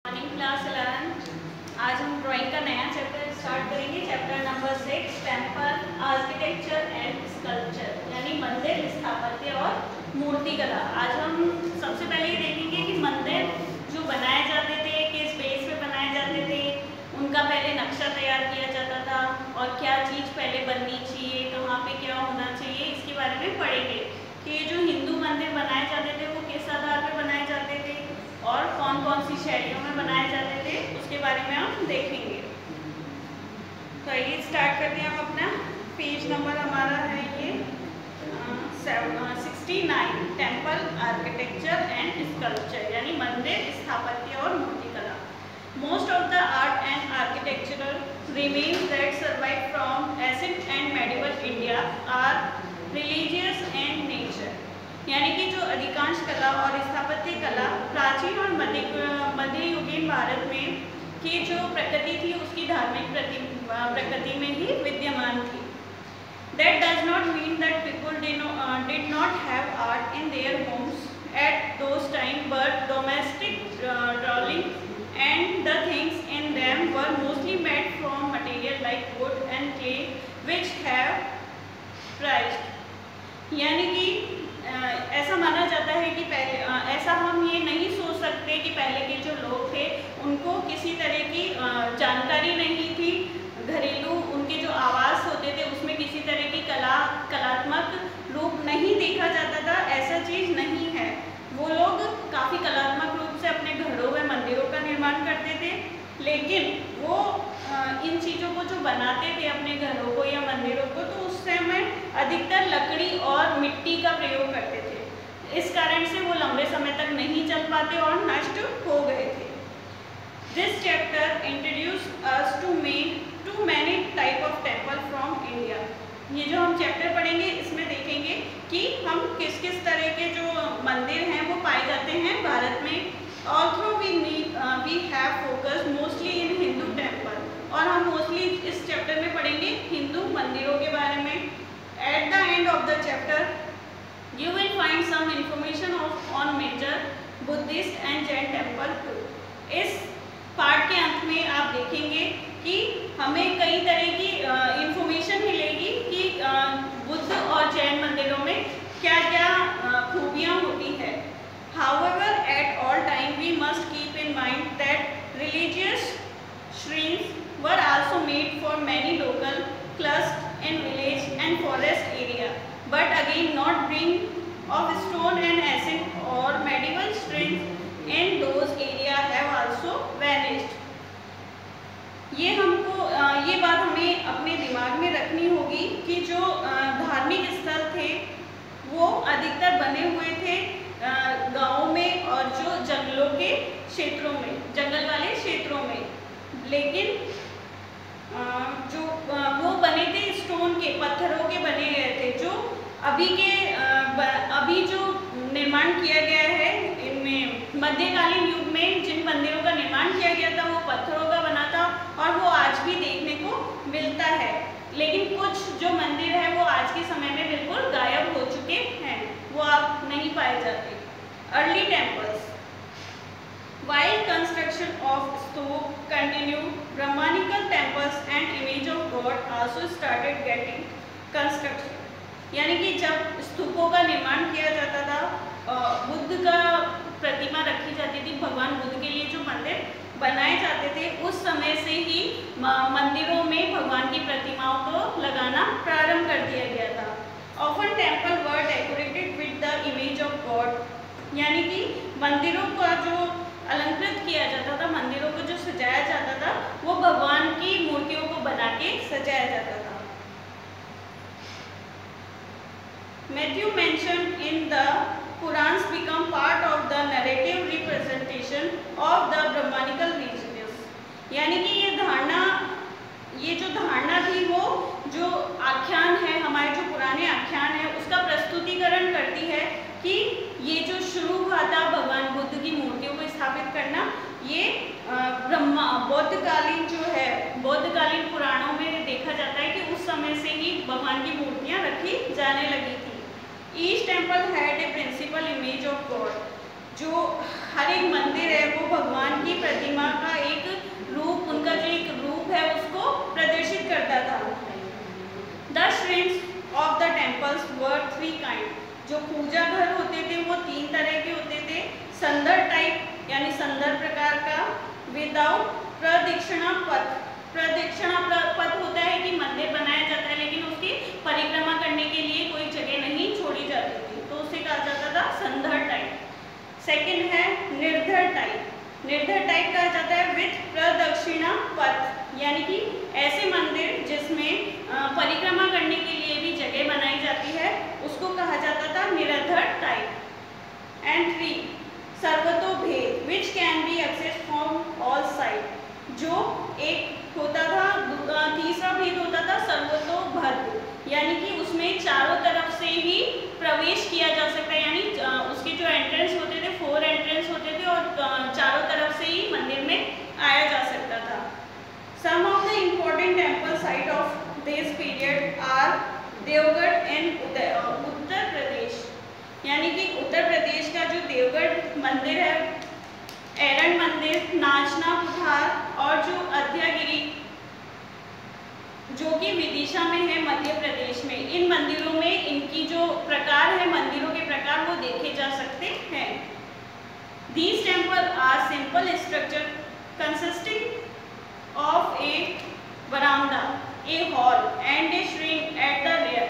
Morning class 11। आज हम drawing का नया चैप्टर स्टार्ट करेंगे। Chapter number 6 temple architecture and sculpture, यानी मंदिर, स्थापत्य और मूर्तिकला। आज हम सबसे पहले ये देखेंगे कि मंदिर जो बनाए जाते थे, किस बेस पे बनाए जाते थे, उनका पहले नक्शा तैयार किया जाता था और क्या चीज़ पहले बननी चाहिए, कहाँ पे क्या होना चाहिए, इसके बारे में पढ़ेंगे कि ये जो हिंदू मंदिर बनाए जाते थे वो किस आधार पर बनाए जाते थे और कौन कौन सी शैलियों में बनाए जाते थे, उसके बारे में हम देखेंगे। तो आइए स्टार्ट करते हैं। हम अपना पेज नंबर हमारा है ये 69, टेम्पल आर्किटेक्चर एंड स्कल्पचर, यानी मंदिर, स्थापत्य और मूर्तिकला। Most of the art and architectural remains that survive from ancient and medieval India are religious and nature, यानी कि जो अधिकांश कला और स्थापत्य कला प्राचीन और मध्ययुगीन भारत में की जो प्रकृति थी उसकी धार्मिक प्रकृति में ही विद्यमान थी। That does not mean that people did not have art in their homes at those times, but domestic dwellings and the things in them were mostly made from material like wood and clay, which have prized, यानी कि ऐसा माना जाता है कि पहले ऐसा हम ये नहीं सोच सकते कि पहले के जो लोग थे उनको किसी तरह की जानकारी नहीं थी। घरेलू उनके जो आवास होते थे उसमें किसी तरह की कलात्मक रूप नहीं देखा जाता था, ऐसा चीज़ नहीं है। वो लोग काफ़ी कलात्मक रूप से अपने घरों व मंदिरों का निर्माण करते थे, लेकिन वो इन चीज़ों को जो बनाते थे अपने घरों को या मंदिरों को, तो उस समय अधिकतर लकड़ी और मिट्टी का प्रयोग करते थे। इस कारण से वो लंबे समय तक नहीं चल पाते और नष्ट हो गए थे। This chapter introduce us to many type of temple from India. ये जो हम चैप्टर पढ़ेंगे इसमें देखेंगे कि हम किस किस तरह के जो मंदिर हैं वो पाए जाते हैं भारत में। Also we have focus mostly in Hindu temple, और हम मोस्टली इस चैप्टर में पढ़ेंगे हिंदू मंदिरों के बारे में। At the end of the chapter you will find some information on major Buddhist and Jain temple too. इस पार्ट के अंत में आप देखेंगे कि हमें कई तरह की इंफॉर्मेशन मिलेगी कि बुद्ध और जैन मंदिरों में क्या क्या खूबियाँ होती है। However, at all time we must keep in mind that religious shrines were also made for many local clusters in village and forest area, but again not bring of stone and ancient or medieval shrines in those area have also vanished. ये बात हमें अपने दिमाग में रखनी होगी कि जो धार्मिक स्थल थे वो अधिकतर बने हुए थे गाँव में और जो जंगलों के क्षेत्रों में, जंगल वाले क्षेत्रों में, लेकिन जो वो बने थे स्टोन के, पत्थरों के बने गए थे। जो अभी जो निर्माण किया गया है इनमें मध्यकालीन युग में जिन मंदिरों का निर्माण किया गया था वो पत्थरों का बना था और वो आज भी देखने को मिलता है, लेकिन कुछ जो मंदिर है वो आज के समय में बिल्कुल गायब हो चुके हैं, वो अब नहीं पाए जाते। Early temples, while construction of stupa continued, Brahmanical temples and image of God also started getting construction, यानी कि जब स्तूपों का निर्माण किया जाता था, बुद्ध का प्रतिमा रखी जाती थी, भगवान बुद्ध के लिए जो मंदिर बनाए जाते थे, उस समय से ही मंदिरों में भगवान की प्रतिमाओं को लगाना प्रारंभ कर दिया गया था। Often temple were decorated with the image of God, यानी कि मंदिरों का जो अलंकृत किया जाता था, मंदिरों को जो सजाया जाता था वो भगवान की मूर्तियों को बना के सजाया जाता था। Matthew mentioned in the Purans become part of the narrative representation of the Brahmanical religions, यानी कि ये जो धारणा थी वो जो आख्यान है, हमारे जो पुराने आख्यान है उसका प्रस्तुतिकरण करती है कि ये जो शुरू हुआ था भगवान बुद्ध की मूर्तियों को स्थापित करना, ये बौद्धकालीन पुराणों में देखा जाता है कि उस समय से ही भगवान की मूर्तियां रखी जाने लगी थी। Each temple had a principal image of God. जो हर एक मंदिर है वो भगवान की प्रतिमा का एक रूप, उनका जो एक रूप है उसको प्रदर्शित करता था। The shrinks of the temples were 3 kind, जो पूजा घर होते थे वो 3 तरह के होते थे। संदर टाइप यानी संदर प्रकार का, विदाउट प्रदक्षिणा पथ, प्रदक्षिणा पथ होता है कि मंदिर बनाया जाता है लेकिन उसकी परिक्रमा करने के लिए कोई जगह नहीं छोड़ी जाती थी, तो उसे कहा जाता था संदर टाइप। सेकंड है निर्धर टाइप, निर्धर टाइप कहा जाता है विथ प्रदक्षिणा पथ, यानी कि ऐसे मंदिर जिसमें परिक्रमा करने के लिए भी जगह बनाई जाती है उसको कहा जाता था निर्धर type. And 3 Sarvatobhadra which can be access from all side, जो एक होता था, तीसरा भेद होता था सर्वतोभद्र, यानी कि उसमें चारों तरफ से ही प्रवेश किया जा सकता है, यानी उसके जो एंट्रेंस होते थे 4 एंट्रेंस होते थे और चारों तरफ से ही मंदिर में आया जा सकता था। Some of the important temple site of this period are Deogarh and Uttar Pradesh, यानी कि उत्तर प्रदेश का जो देवगढ़ मंदिर है, एरन मंदिर, नाचना कुठार और जो अद्यागिरी जो कि विदिशा में है मध्य प्रदेश में, इन मंदिरों में इनकी जो प्रकार है, मंदिरों के प्रकार वो देखे जा सकते हैं। These temples are simple structure consisting of a veranda, a hall and a shrine at the rear,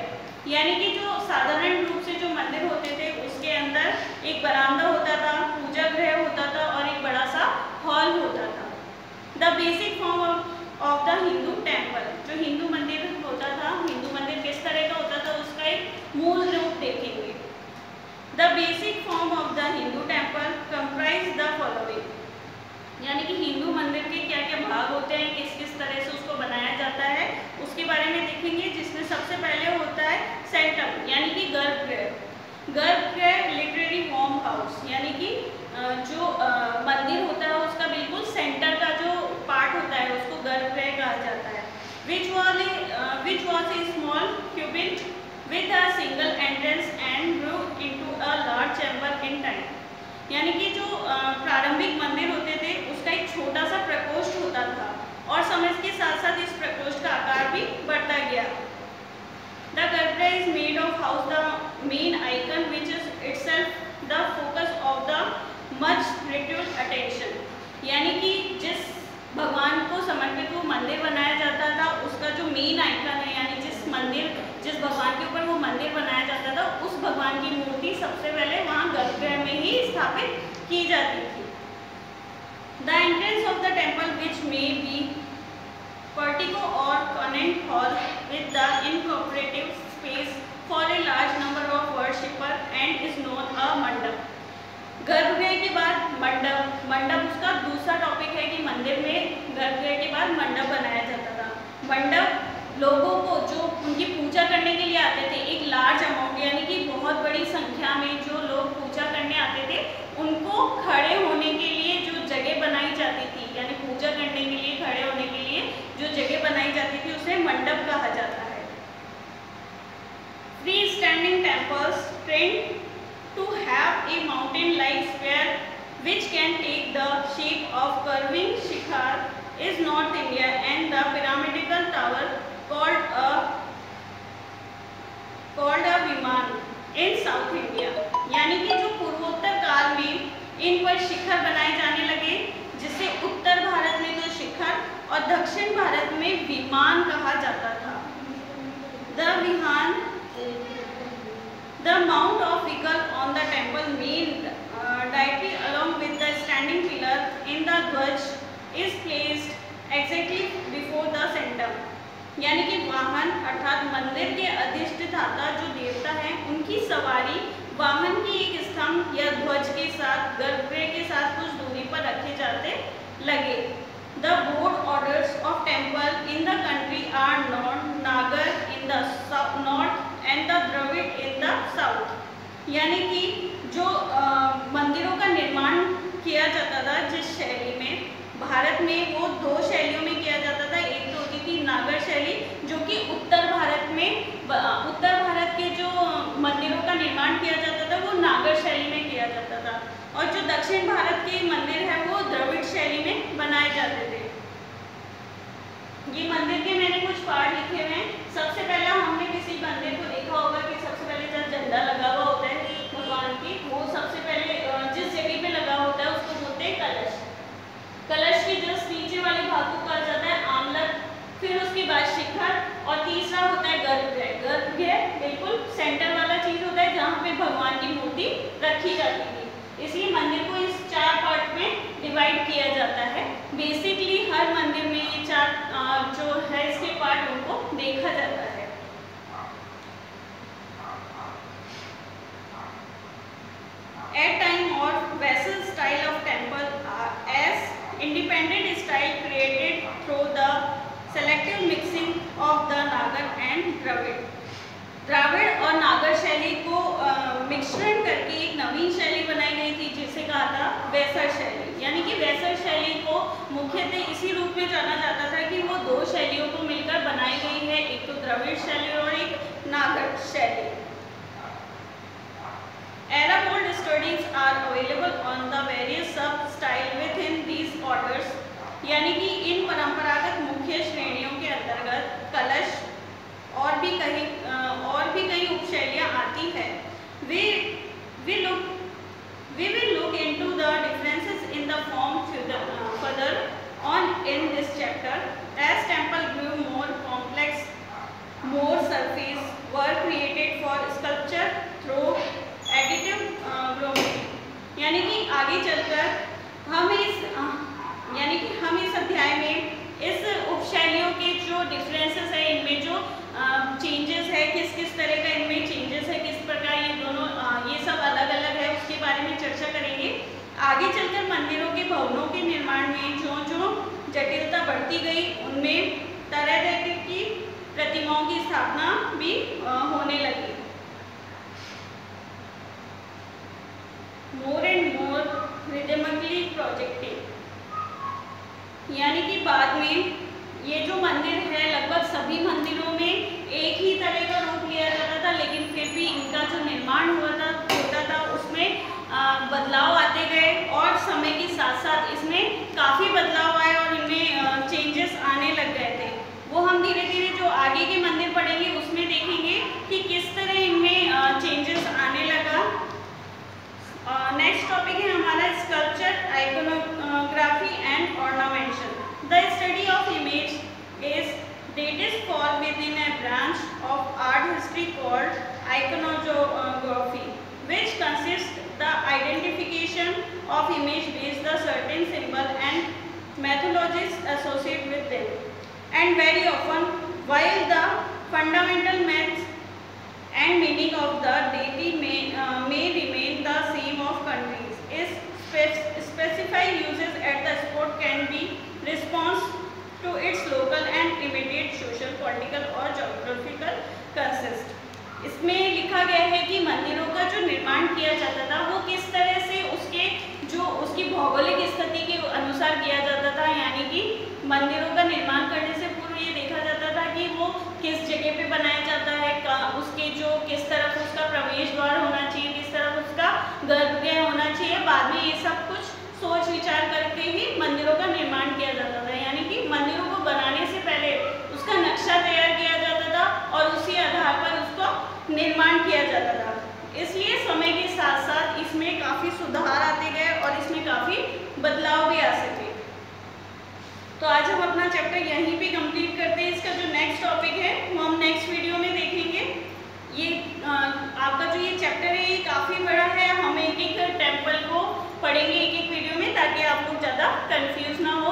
यानी कि जो साधारण रूप से जो मंदिर होते थे उसके अंदर एक बरामदा होता था, पूजा गृह होता था और एक बड़ा सा हॉल होता था। The basic form of the Hindu temple, जो हिंदू मंदिर होता था, हिंदू मंदिर किस तरह का होता था उसका एक मूल रूप देखेंगे। The basic form of the Hindu temple comprise the following, यानी कि हिंदू मंदिर के क्या क्या भाग होते हैं, किस किस तरह से उसको बनाया जाता है उसके बारे में देखेंगे, जिसमें सबसे पहले होता है सेंटम, यानी कि गर्भगृह। गर्भगृह लिटरेरी होम हाउस, यानी कि जो मंदिर होता है उसका बिल्कुल सेंटर का जो पार्ट होता है उसको गर्भगृह कहा जाता है। Which was a small cubit with a single entrance and grow into a large chamber in time, यानी कि जो प्रारंभिक मंदिर होते थे उसका एक छोटा सा प्रकोष्ठ होता था और समय के साथ साथ इस प्रकोष्ठ का आकार भी बढ़ता गया। The garbhagriha is made of house the main icon which is itself the focus of the much ritual attention, यानी कि जिस भगवान को समर्पित वो मंदिर बनाया जाता था उसका जो मेन आइकन है, यानी जिस भगवान के ऊपर वो मंदिर बनाया जाता था उस भगवान की मूर्ति सबसे पहले वहाँ गर्भगृह में ही स्थापित की जाती थी। The entrance of the temple which may be portico or convent hall with the incorporative space for a large number of worshipper and is known a mandap. गर्भगृह के बाद मंडप, मंडप उसका दूसरा टॉपिक है कि मंदिर में गर्भगृह के बाद मंडप बनाया जाता था। मंडप लोगों को जो उनकी पूजा करने के लिए आते थे, एक लार्ज अमाउंट यानी कि बहुत बड़ी संख्या में जो लोग पूजा करने आते थे उनको खड़े होने के लिए जो जगह बनाई जाती थी, यानी पूजा करने के लिए खड़े होने के लिए जो जगह बनाई जाती थी उसे मंडप कहा जाता है। Free standing temples trend to have a mountain like sphere which can take the shape of curving shikhar is North India and the pyramidal tower called a viman in South India, यानी कि जो पूर्वोत्तर काल में इन पर शिखर बनाए जाने लगे जिसे उत्तर भारत में तो शिखर और दक्षिण भारत में विमान कहा जाता था। The mount of vehicle on the temple main dietary along with the standing pillar in the dhwaj is placed exactly before the sanctum, यानी कि वाहन अर्थात मंदिर के अधिष्ठाता जो देवता हैं उनकी सवारी वाहन की एक स्तंभ या ध्वज के साथ गर्भगृह के साथ कुछ दूरी पर रखे जाते लगे। The board orders of temple in the country are Nagar in the north and the Dravid in the south, यानी कि जो मंदिरों का निर्माण किया जाता था जिस शैली में भारत में वो 2 शैलियों में किया जाता था। एक तो होती थी नागर शैली जो कि उत्तर भारत के जो मंदिरों का निर्माण किया जाता था वो नागर शैली में किया जाता था, और जो दक्षिण भारत के मंदिर है वो द्रविड़ शैली में बनाए जाते थे। ये मंदिर के मैंने कुछ पार्ट लिखे हुए हैं। सबसे पहला हमने किसी मंदिर को देखा होगा कि सबसे पहले जब झंडा लगा हुआ होता है भगवान की, वो सबसे पहले जिस जगह पे लगा होता है उसको बोलते हैं कलश। कलश के जस्ट नीचे वाले भाग को कहा जाता है आमलक, फिर उसके बाद शिखर और तीसरा होता है गर्भगृह। गर्भगृह बिल्कुल सेंटर वाला चीज होता है जहाँ पे भगवान की मूर्ति रखी जाती थी। इसलिए मंदिर को इस 4 पार्ट में डिवाइड किया जाता है। बेसिकली हर मंदिर में ये 4 जो है इसके पार्ट उनको देखा जाता है। At time or vessel style of temple as independent style created through the selective mixing of the Nagar and Dravid। Dravida और नागर शैली को मिश्रण करके एक नवीन शैली बनाई गई थी जिसे कहा था वेसर शैली। यानी कि वेसर शैली को मुख्यतः इसी रूप में जाना जाता था कि वो 2 शैलियों को मिलकर बनाई गई है, एक तो द्रविड़ शैली और एक नागर शैली। Arab old studies are available on the various sub-style within these orders। यानी कि इन परंपरागत मुख्य श्रेणियों के अंतर्गत कलश और भी कई उपशैलियाँ आती है। We will look into the differences in the form further on in this chapter as temple grew more complex, more surface were created for sculpture through additive geometry। यानी कि आगे चलकर हम इस अध्याय में इस उपशैलियों के जो डिफरेंसेस है, इनमें जो चेंजेस है, किस तरह का इनमें चेंजेस है, किस प्रकार ये दोनों ये सब अलग अलग है, उसके बारे में चर्चा करेंगे। आगे चलकर मंदिरों के भवनों के निर्माण में जो जटिलता बढ़ती गई, उनमें तरह तरह की प्रतिमाओं की स्थापना भी होने लगी। More and more rhythmically projecting. यानी कि बाद में ये जो मंदिर है लगभग सभी मंदिरों में एक ही तरह का रूप लिया जाता था, लेकिन फिर भी इनका जो निर्माण होता था उसमें बदलाव आते गए और समय के साथ साथ इसमें काफ़ी बदलाव आए और इनमें चेंजेस आने लग गए थे। वो हम धीरे धीरे जो आगे के मंदिर पढ़ेंगे उसमें देखेंगे कि किस तरह इनमें चेंजेस आने लगा। नेक्स्ट टॉपिक है हमारा sculpture, iconography and ornamentation. The study of image that is fall within a branch of art history called iconography, which consists the identification of image based the certain symbol and methodologies associated with them, and very often while the fundamental maths and meaning of the deity may remain the same of countries, is specified uses at the spot can be response to its local and immediate social, political और geographical consist। इसमें लिखा गया है कि मंदिरों का जो निर्माण किया जाता था वो किस तरह से उसकी भौगोलिक स्थिति के अनुसार किया जाता था। यानी कि मंदिरों का निर्माण करने से पूर्व ये देखा जाता था कि वो किस जगह पे बनाया जाता है, उसके जो किस तरफ उसका प्रवेश द्वार होना चाहिए, किस तरफ उसका गर्भगृह होना चाहिए। बाद में ये सब कुछ सोच विचार करके ही मंदिरों का निर्माण किया जाता था। यानी कि मंदिरों को बनाने से पहले उसका नक्शा तैयार किया जाता था और उसी आधार पर उसको निर्माण किया जाता था। इसलिए समय के साथ साथ इसमें काफ़ी सुधार आते गए और इसमें काफ़ी बदलाव भी आ सके। तो आज हम अपना चैप्टर यहीं पे कंप्लीट करते हैं। इसका जो नेक्स्ट टॉपिक है वो हम नेक्स्ट वीडियो में देखेंगे। ये आपका जो ये चैप्टर है ये काफ़ी बड़ा है, हम एक एक टेम्पल को पढ़ेंगे एक एक वीडियो में ताकि आप लोग ज़्यादा कंफ्यूज ना हो।